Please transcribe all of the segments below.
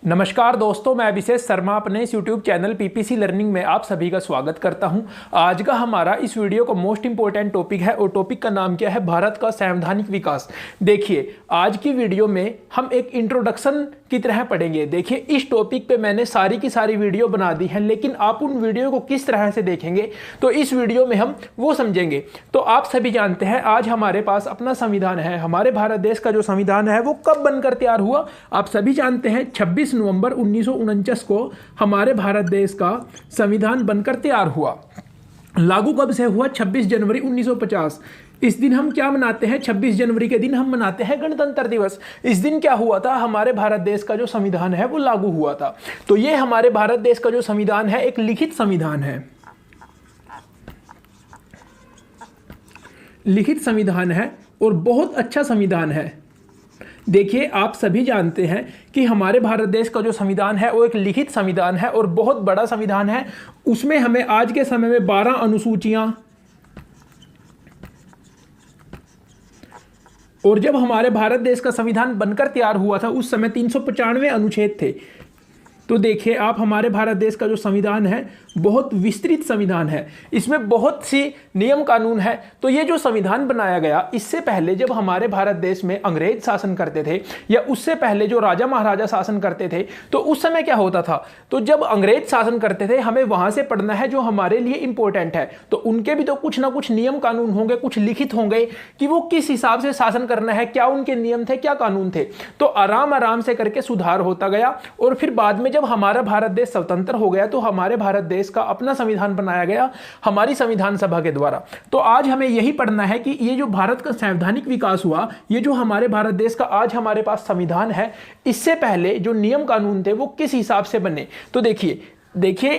नमस्कार दोस्तों, मैं अभिषेक शर्मा अपने इस यूट्यूब चैनल पीपीसी लर्निंग में आप सभी का स्वागत करता हूं। आज का हमारा इस वीडियो का मोस्ट इंपॉर्टेंट टॉपिक है और टॉपिक का नाम क्या है? भारत का संवैधानिक विकास। देखिए, आज की वीडियो में हम एक इंट्रोडक्शन की तरह पढ़ेंगे। देखिए, इस टॉपिक पे मैंने सारी की सारी वीडियो बना दी है, लेकिन आप उन वीडियो को किस तरह से देखेंगे तो इस वीडियो में हम वो समझेंगे। तो आप सभी जानते हैं आज हमारे पास अपना संविधान है। हमारे भारत देश का जो संविधान है वो कब बनकर तैयार हुआ? आप सभी जानते हैं 26 नवंबर 1949 को हमारे भारत देश का संविधान बनकर तैयार हुआ। लागू कब से हुआ? 26 जनवरी 1950। इस दिन हम क्या मनाते हैं? 26 जनवरी के दिन हम मनाते हैं गणतंत्र दिवस। इस दिन क्या हुआ था? हमारे भारत देश का जो संविधान है वो लागू हुआ था। तो ये हमारे भारत देश का जो संविधान है एक लिखित संविधान है, लिखित संविधान है और बहुत अच्छा संविधान है। देखिए, आप सभी जानते हैं कि हमारे भारत देश का जो संविधान है वो एक लिखित संविधान है और बहुत बड़ा संविधान है। उसमें हमें आज के समय में 12 अनुसूचियां, और जब हमारे भारत देश का संविधान बनकर तैयार हुआ था उस समय 395 अनुच्छेद थे। तो देखिए आप, हमारे भारत देश का जो संविधान है बहुत विस्तृत संविधान है, इसमें बहुत सी नियम कानून है। तो ये जो संविधान बनाया गया, इससे पहले जब हमारे भारत देश में अंग्रेज शासन करते थे या उससे पहले जो राजा महाराजा शासन करते थे, तो उस समय क्या होता था? तो जब अंग्रेज शासन करते थे हमें वहां से पढ़ना है जो हमारे लिए इंपॉर्टेंट है। तो उनके भी तो कुछ ना कुछ नियम कानून होंगे, कुछ लिखित होंगे कि वो किस हिसाब से शासन करना है, क्या उनके नियम थे, क्या कानून थे। तो आराम आराम से करके सुधार होता गया और फिर बाद में जब हमारा भारत देश स्वतंत्र हो गया तो हमारे भारत देश का अपना संविधान बनाया गया हमारी संविधान सभा के द्वारा। तो आज हमें यही पढ़ना है कि ये जो भारत का संवैधानिक विकास हुआ, ये जो हमारे भारत देश का आज हमारे पास संविधान है, इससे पहले जो नियम कानून थे वो किस हिसाब से बने। तो देखिए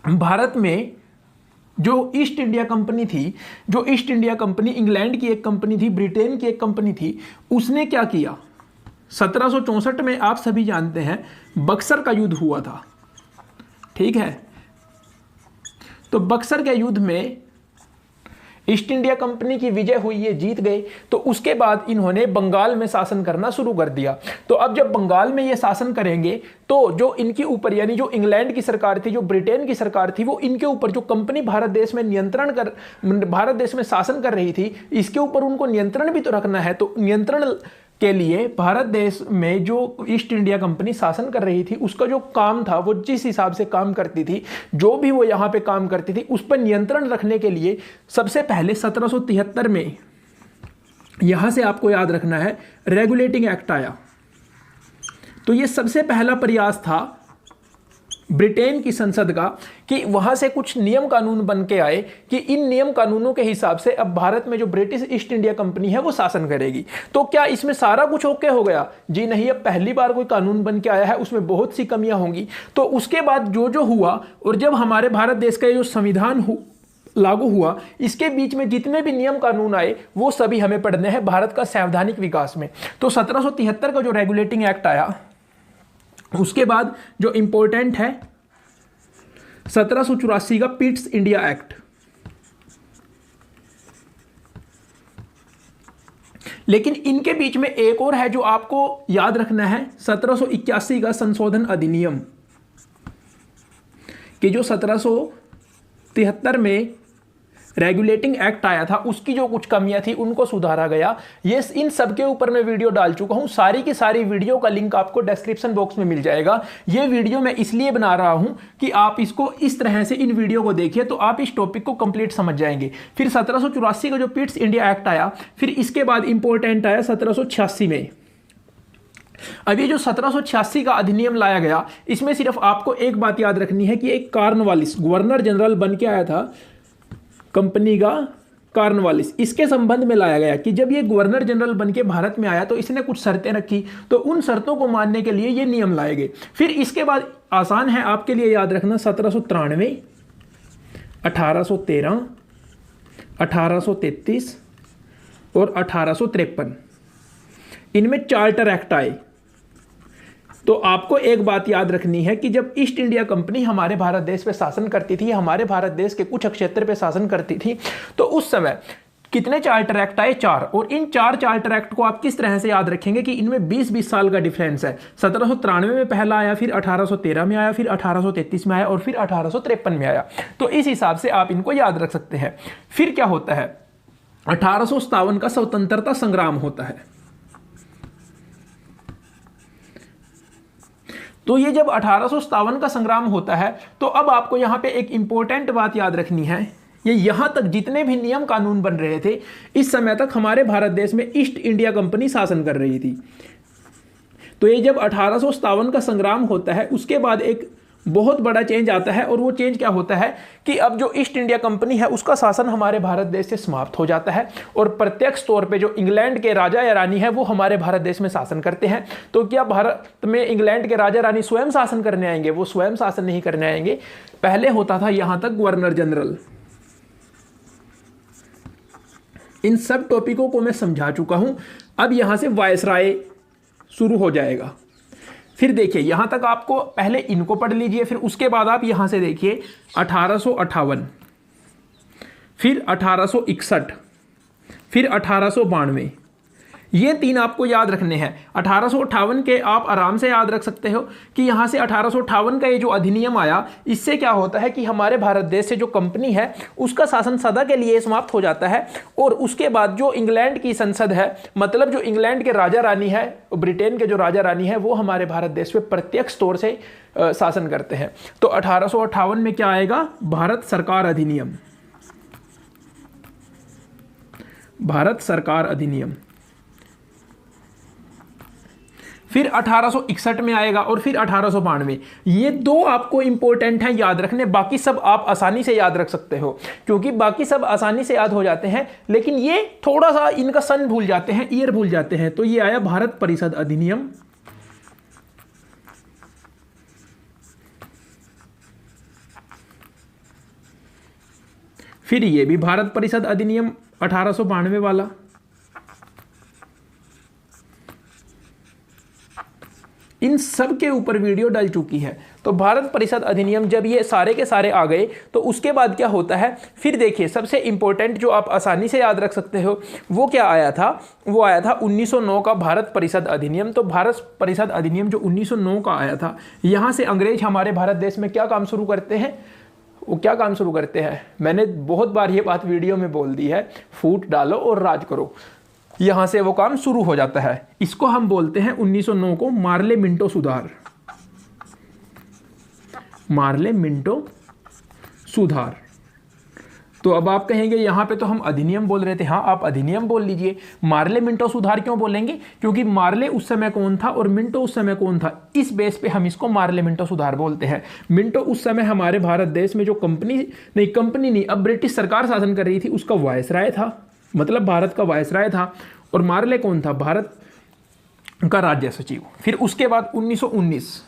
भारत में जो ईस्ट इंडिया कंपनी थी, जो ईस्ट इंडिया कंपनी इंग्लैंड की एक कंपनी थी, ब्रिटेन की एक कंपनी थी, उसने क्या किया? 1764 में आप सभी जानते हैं बक्सर का युद्ध हुआ था, ठीक है। तो बक्सर के युद्ध में ईस्ट इंडिया कंपनी की विजय हुई, ये जीत गए। तो उसके बाद इन्होंने बंगाल में शासन करना शुरू कर दिया। तो अब जब बंगाल में ये शासन करेंगे तो जो इनके ऊपर, यानी जो इंग्लैंड की सरकार थी, जो ब्रिटेन की सरकार थी, वो इनके ऊपर जो कंपनी भारत देश में शासन कर रही थी, इसके ऊपर उनको नियंत्रण भी तो रखना है। तो नियंत्रण के लिए भारत देश में जो ईस्ट इंडिया कंपनी शासन कर रही थी उसका जो काम था, वो जिस हिसाब से काम करती थी, जो भी वो यहाँ पे काम करती थी, उस पर नियंत्रण रखने के लिए सबसे पहले 1773 में, यहाँ से आपको याद रखना है, रेगुलेटिंग एक्ट आया। तो ये सबसे पहला प्रयास था ब्रिटेन की संसद का कि वहां से कुछ नियम कानून बन के आए कि इन नियम कानूनों के हिसाब से अब भारत में जो ब्रिटिश ईस्ट इंडिया कंपनी है वो शासन करेगी। तो क्या इसमें सारा कुछ ओके हो गया? जी नहीं, अब पहली बार कोई कानून बन के आया है, उसमें बहुत सी कमियां होंगी। तो उसके बाद जो हुआ, और जब हमारे भारत देश का जो संविधान लागू हुआ, इसके बीच में जितने भी नियम कानून आए वो सभी हमें पढ़ने हैं भारत का संवैधानिक विकास में। तो 1773 का जो रेगुलेटिंग एक्ट आया, उसके बाद जो इंपॉर्टेंट है 1784 का पिट्स इंडिया एक्ट। लेकिन इनके बीच में एक और है जो आपको याद रखना है, 1781 का संशोधन अधिनियम, कि जो 1773 में रेगुलेटिंग एक्ट आया था उसकी जो कुछ कमियां थी उनको सुधारा गया। ये इन सब के ऊपर मैं वीडियो डाल चुका हूं, सारी की सारी वीडियो का लिंक आपको डिस्क्रिप्शन बॉक्स में मिल जाएगा। ये वीडियो मैं इसलिए बना रहा हूं कि आप इसको इस तरह से इन वीडियो को देखिए तो आप इस टॉपिक को कंप्लीट समझ जाएंगे। फिर 1784 का जो पिट्स इंडिया एक्ट आया, फिर इसके बाद इंपॉर्टेंट आया 1786 में। अब ये जो 1786 का अधिनियम लाया गया, इसमें सिर्फ आपको एक बात याद रखनी है कि एक कॉर्नवालिस गवर्नर जनरल बन के आया था कंपनी का, कॉर्नवालिस, इसके संबंध में लाया गया कि जब ये गवर्नर जनरल बन के भारत में आया तो इसने कुछ शर्तें रखी, तो उन शर्तों को मानने के लिए ये नियम लाए गए। फिर इसके बाद आसान है आपके लिए याद रखना, 1793, 1813, 1833 और 1853, इनमें चार्टर एक्ट आए। तो आपको एक बात याद रखनी है कि जब ईस्ट इंडिया कंपनी हमारे भारत देश पे शासन करती थी, हमारे भारत देश के कुछ क्षेत्र पे शासन करती थी, तो उस समय कितने चार्टर एक्ट आए? 4। और इन 4 चार्टर एक्ट को आप किस तरह से याद रखेंगे कि इनमें 20-20 साल का डिफरेंस है। 1793 में पहला आया, फिर 1813 में आया, फिर 1833 में आया और फिर 1853 में आया। तो इस हिसाब से आप इनको याद रख सकते हैं। फिर क्या होता है? 1857 का स्वतंत्रता संग्राम होता है। तो ये जब 1857 का संग्राम होता है तो अब आपको यहां पे एक इंपॉर्टेंट बात याद रखनी है। ये यहां तक जितने भी नियम कानून बन रहे थे, इस समय तक हमारे भारत देश में ईस्ट इंडिया कंपनी शासन कर रही थी। तो ये जब 1857 का संग्राम होता है, उसके बाद एक बहुत बड़ा चेंज आता है। और वो चेंज क्या होता है कि अब जो ईस्ट इंडिया कंपनी है उसका शासन हमारे भारत देश से समाप्त हो जाता है और प्रत्यक्ष तौर पे जो इंग्लैंड के राजा या रानी है वो हमारे भारत देश में शासन करते हैं। तो क्या भारत में इंग्लैंड के राजा रानी स्वयं शासन करने आएंगे? वो स्वयं शासन नहीं करने आएंगे। पहले होता था यहां तक गवर्नर जनरल। इन सब टॉपिकों को मैं समझा चुका हूं। अब यहां से वायसराय शुरू हो जाएगा। फिर देखिए यहां तक आपको पहले इनको पढ़ लीजिए, फिर उसके बाद आप यहां से देखिए 1858, फिर 1861, फिर 1892। ये 3 आपको याद रखने हैं। 1858 के आप आराम से याद रख सकते हो कि यहां से 1858 का ये जो अधिनियम आया, इससे क्या होता है कि हमारे भारत देश से जो कंपनी है उसका शासन सदा के लिए समाप्त हो जाता है। और उसके बाद जो इंग्लैंड की संसद है, मतलब जो इंग्लैंड के राजा रानी है, ब्रिटेन के जो राजा रानी है, वो हमारे भारत देश पे प्रत्यक्ष तौर से शासन करते हैं। तो 1858 में क्या आएगा? भारत सरकार अधिनियम। भारत सरकार अधिनियम। फिर 1861 में आएगा और फिर 1892। ये 2 आपको इंपॉर्टेंट हैं याद रखने। बाकी सब आप आसानी से याद रख सकते हो, क्योंकि बाकी सब आसानी से याद हो जाते हैं, लेकिन ये थोड़ा सा इनका सन भूल जाते हैं, ईयर भूल जाते हैं। तो ये आया भारत परिषद अधिनियम। फिर ये भी भारत परिषद अधिनियम 1892 वाला। इन सब के ऊपर वीडियो डल चुकी है। तो भारत परिषद अधिनियम जब ये सारे के सारे आ गए तो उसके बाद क्या होता है? फिर देखिए सबसे इंपॉर्टेंट जो आप आसानी से याद रख सकते हो वो क्या आया था? वो आया था 1909 का भारत परिषद अधिनियम। तो भारत परिषद अधिनियम जो 1909 का आया था, यहाँ से अंग्रेज हमारे भारत देश में क्या काम शुरू करते हैं? वो क्या काम शुरू करते हैं? मैंने बहुत बार ये बात वीडियो में बोल दी है, फूट डालो और राज करो। यहां से वो काम शुरू हो जाता है। इसको हम बोलते हैं 1909 को मार्ले मिंटो सुधार। मार्ले मिंटो सुधार। तो अब आप कहेंगे यहां पे तो हम अधिनियम बोल रहे थे। हाँ, आप अधिनियम बोल लीजिए। मार्ले मिंटो सुधार क्यों बोलेंगे? क्योंकि मार्ले उस समय कौन था और मिंटो उस समय कौन था, इस बेस पे हम इसको मार्ले मिंटो सुधार बोलते हैं। मिंटो उस समय हमारे भारत देश में जो कंपनी नहीं, अब ब्रिटिश सरकार शासन कर रही थी, उसका वायसराय था, मतलब भारत का वायसराय था। और मार्ले कौन था? भारत का राज्य सचिव। फिर उसके बाद 1919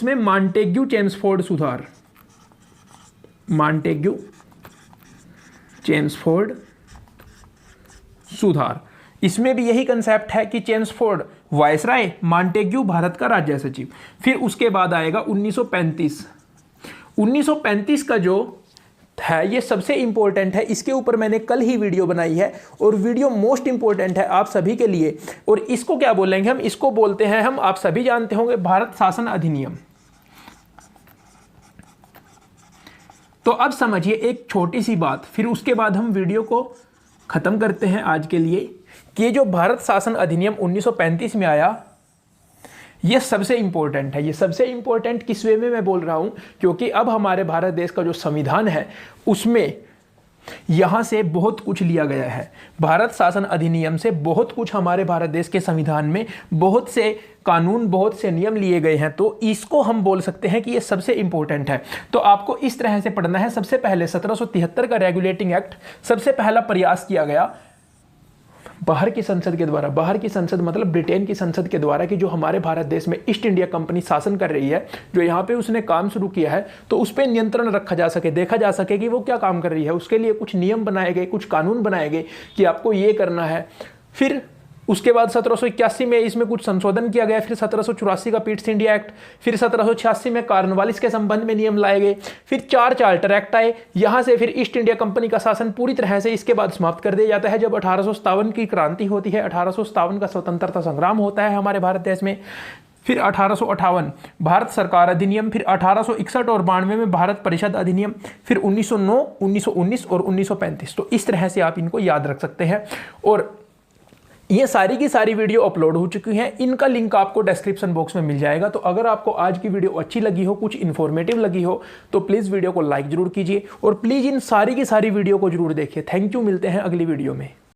में मॉन्टेग्यू चेम्सफोर्ड सुधार। मॉन्टेग्यू चेम्सफोर्ड सुधार। इसमें भी यही कंसेप्ट है कि चेम्सफोर्ड वायसराय, मॉन्टेग्यू भारत का राज्य सचिव। फिर उसके बाद आएगा 1935। 1935 का जो है ये सबसे इंपॉर्टेंट है। इसके ऊपर मैंने कल ही वीडियो बनाई है और वीडियो मोस्ट इंपॉर्टेंट है आप सभी के लिए। और इसको क्या बोलेंगे हम? इसको बोलते हैं हम, आप सभी जानते होंगे, भारत शासन अधिनियम। तो अब समझिए एक छोटी सी बात, फिर उसके बाद हम वीडियो को खत्म करते हैं आज के लिए, कि ये जो भारत शासन अधिनियम 1935 में आया, ये सबसे इंपॉर्टेंट है। ये सबसे इंपॉर्टेंट किस वे में मैं बोल रहा हूं? क्योंकि अब हमारे भारत देश का जो संविधान है उसमें यहां से बहुत कुछ लिया गया है। भारत शासन अधिनियम से बहुत कुछ हमारे भारत देश के संविधान में, बहुत से कानून, बहुत से नियम लिए गए हैं। तो इसको हम बोल सकते हैं कि ये सबसे इंपॉर्टेंट है। तो आपको इस तरह से पढ़ना है। सबसे पहले 1773 का रेगुलेटिंग एक्ट सबसे पहला प्रयास किया गया बाहर की संसद के द्वारा। बाहर की संसद मतलब ब्रिटेन की संसद के द्वारा, कि जो हमारे भारत देश में ईस्ट इंडिया कंपनी शासन कर रही है, जो यहाँ पे उसने काम शुरू किया है, तो उस पर नियंत्रण रखा जा सके, देखा जा सके कि वो क्या काम कर रही है। उसके लिए कुछ नियम बनाए गए, कुछ कानून बनाए गए कि आपको ये करना है। फिर उसके बाद 1781 में इसमें कुछ संशोधन किया गया, फिर 1784 का पीट्स इंडिया एक्ट, फिर 1786 में कॉर्नवालिस के संबंध में नियम लाए गए, फिर 4 चार्टर एक्ट आए। यहाँ से फिर ईस्ट इंडिया कंपनी का शासन पूरी तरह से इसके बाद समाप्त कर दिया जाता है जब 1857 की क्रांति होती है, 1857 का स्वतंत्रता संग्राम होता है हमारे भारत देश में। फिर 1858 भारत सरकार अधिनियम, फिर 1861 और 92 में भारत परिषद अधिनियम, फिर 1909, 1919 और 1935। तो इस तरह से आप इनको याद रख सकते हैं। और ये सारी की सारी वीडियो अपलोड हो चुकी हैं, इनका लिंक आपको डिस्क्रिप्शन बॉक्स में मिल जाएगा। तो अगर आपको आज की वीडियो अच्छी लगी हो, कुछ इन्फॉर्मेटिव लगी हो, तो प्लीज़ वीडियो को लाइक जरूर कीजिए और प्लीज़ इन सारी की सारी वीडियो को जरूर देखिए। थैंक यू, मिलते हैं अगली वीडियो में।